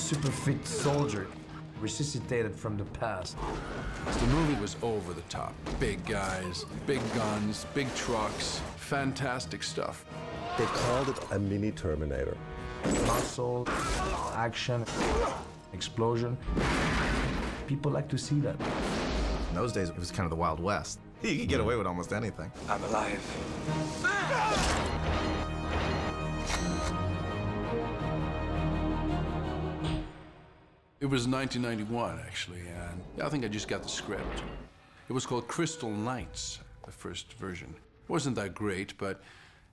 super fit soldier, resuscitated from the past. The movie was over the top. Big guys, big guns, big trucks, fantastic stuff. They called it a mini Terminator. Muscle, action, explosion. People like to see that. In those days, it was kind of the Wild West. You could get away with almost anything. I'm alive. It was 1991, actually, and I think I just got the script. It was called Crystal Nights, the first version. It wasn't that great, but,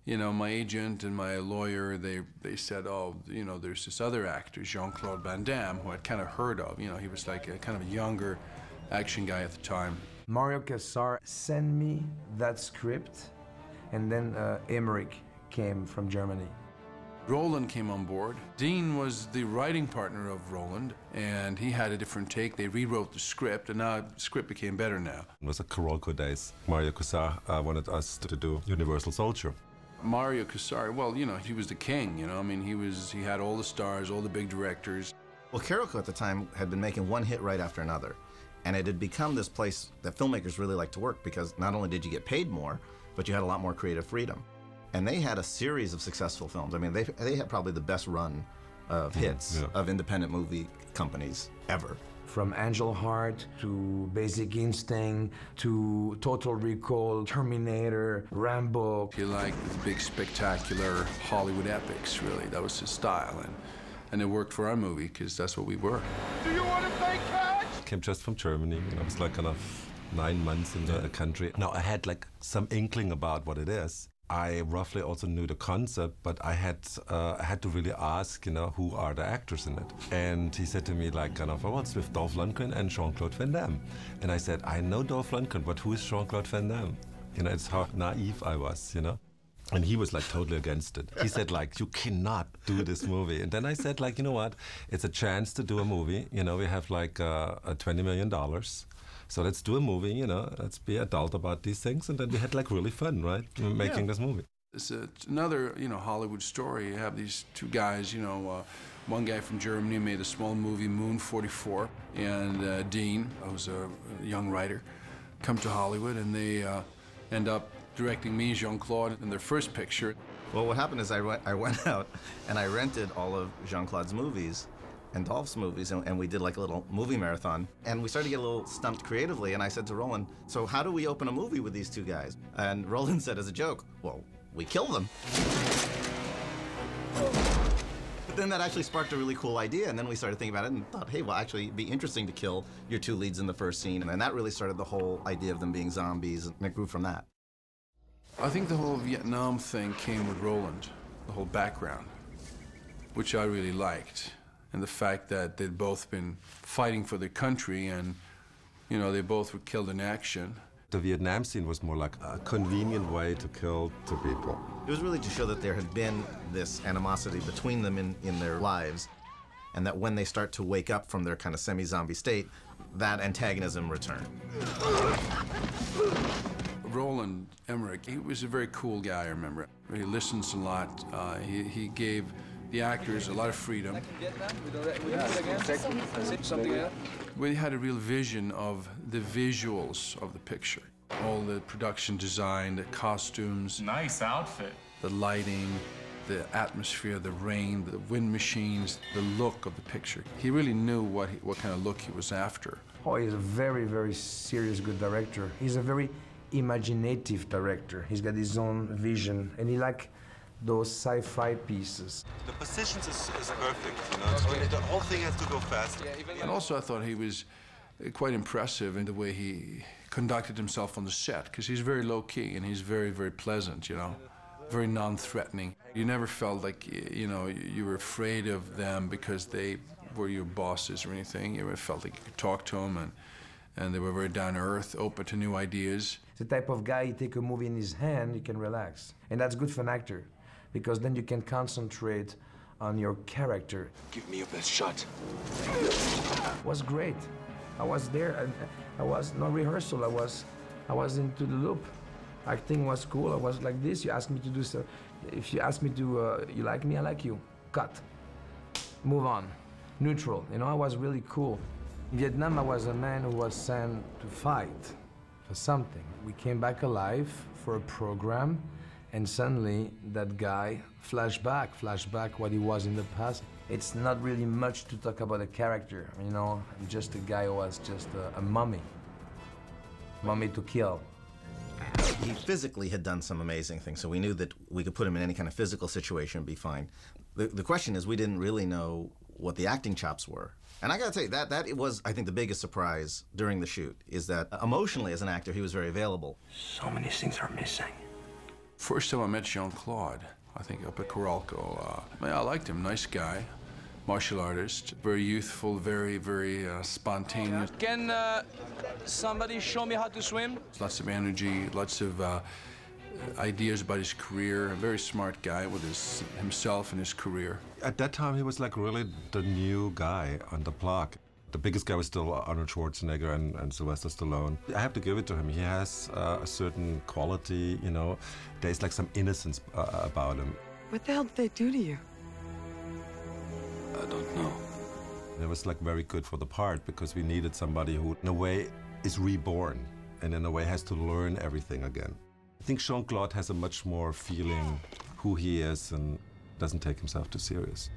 you know, my agent and my lawyer, they said, oh, you know, there's this other actor, Jean-Claude Van Damme, who I'd kind of heard of. You know, he was like a kind of a younger action guy at the time. Mario Casar sent me that script, and then Emmerich came from Germany. Roland came on board. Dean was the writing partner of Roland, and he had a different take. They rewrote the script, and now the script became better now. It was a Kuroko days. Mario Casar wanted us to do Universal Soldier. Mario Casar, well, you know, he was the king, you know. I mean, he had all the stars, all the big directors. Well, Kuroko at the time had been making one hit right after another. And it had become this place that filmmakers really liked to work because not only did you get paid more, but you had a lot more creative freedom. And they had a series of successful films. I mean, they had probably the best run of hits of independent movie companies ever. From Angel Heart to Basic Instinct to Total Recall, Terminator, Rambo. He liked the big, spectacular Hollywood epics, really. That was his style. And it worked for our movie, because that's what we were. Do you want to play catch? Came just from Germany. I was like kind of 9 months in the country. Now, I had like some inkling about what it is. I roughly also knew the concept, but I had to really ask, you know, who are the actors in it? And he said to me, like, kind of, oh, it's with Dolph Lundgren and Jean-Claude Van Damme. And I said, I know Dolph Lundgren, but who is Jean-Claude Van Damme? You know, it's how naive I was, you know? And he was like totally against it. He said like, you cannot do this movie. And then I said like, you know what? It's a chance to do a movie. You know, we have like $20 million. So let's do a movie, you know, let's be adult about these things. And then we had like really fun, right? Making this movie. It's another, you know, Hollywood story. You have these two guys, you know, one guy from Germany made a small movie, Moon 44, and Dean, who's a young writer, come to Hollywood, and they end up directing me, Jean-Claude, in their first picture. Well, what happened is I went out and I rented all of Jean-Claude's movies and Dolph's movies, and we did like a little movie marathon. And we started to get a little stumped creatively, and I said to Roland, so how do we open a movie with these two guys? And Roland said as a joke, well, we kill them. But then that actually sparked a really cool idea, and then we started thinking about it and thought, hey, well, actually, it'd be interesting to kill your two leads in the first scene. And then that really started the whole idea of them being zombies, and it grew from that. I think the whole Vietnam thing came with Roland, the whole background, which I really liked. And the fact that they'd both been fighting for their country and, you know, they both were killed in action. The Vietnam scene was more like a convenient way to kill two people. It was really to show that there had been this animosity between them in their lives, and that when they start to wake up from their kind of semi-zombie state, that antagonism returned. Roland Emmerich, he was a very cool guy, I remember. He listens a lot. He gave the actors a lot of freedom. We had a real vision of the visuals of the picture. All the production design, the costumes. Nice outfit. The lighting, the atmosphere, the rain, the wind machines, the look of the picture. He really knew what kind of look he was after. Oh, he's a very, very serious, good director. He's a very imaginative director. He's got his own vision, and he like those sci-fi pieces. The positions is perfect, you know. So the whole thing has to go fast. And also I thought he was quite impressive in the way he conducted himself on the set, because he's very low-key and he's very, very pleasant, you know, very non-threatening. You never felt like, you know, you were afraid of them because they were your bosses or anything. You felt like you could talk to them, and they were very down-to-earth, open to new ideas. The type of guy, you take a movie in his hand, you can relax. And that's good for an actor, because then you can concentrate on your character. Give me your best shot. It was great. I was there, and I was no rehearsal. I was into the loop. Acting was cool. I was like this. You asked me to do so. If you ask me to, you like me, I like you. Cut. Move on. neutral. You know, I was really cool. In Vietnam, I was a man who was sent to fight for something. We came back alive for a program, and suddenly that guy flashed back what he was in the past. It's not really much to talk about a character, you know, just a guy who was just a mummy to kill. He physically had done some amazing things, so we knew that we could put him in any kind of physical situation and be fine. The question is, we didn't really know what the acting chops were. And I gotta tell you, that it was, I think, the biggest surprise during the shoot, is that emotionally as an actor, he was very available. So many things are missing. First time I met Jean-Claude, I think up at Coralco, I liked him, nice guy, martial artist, very youthful, very spontaneous. Can somebody show me how to swim? Lots of energy, lots of ideas about his career, a very smart guy with himself and his career. At that time, he was like really the new guy on the block. The biggest guy was still Arnold Schwarzenegger and Sylvester Stallone. I have to give it to him. He has a certain quality, you know. There's like some innocence about him. What the hell did they do to you? I don't know. It was like very good for the part because we needed somebody who, in a way, is reborn and in a way has to learn everything again. I think Jean-Claude has a much more feeling who he is and doesn't take himself too serious.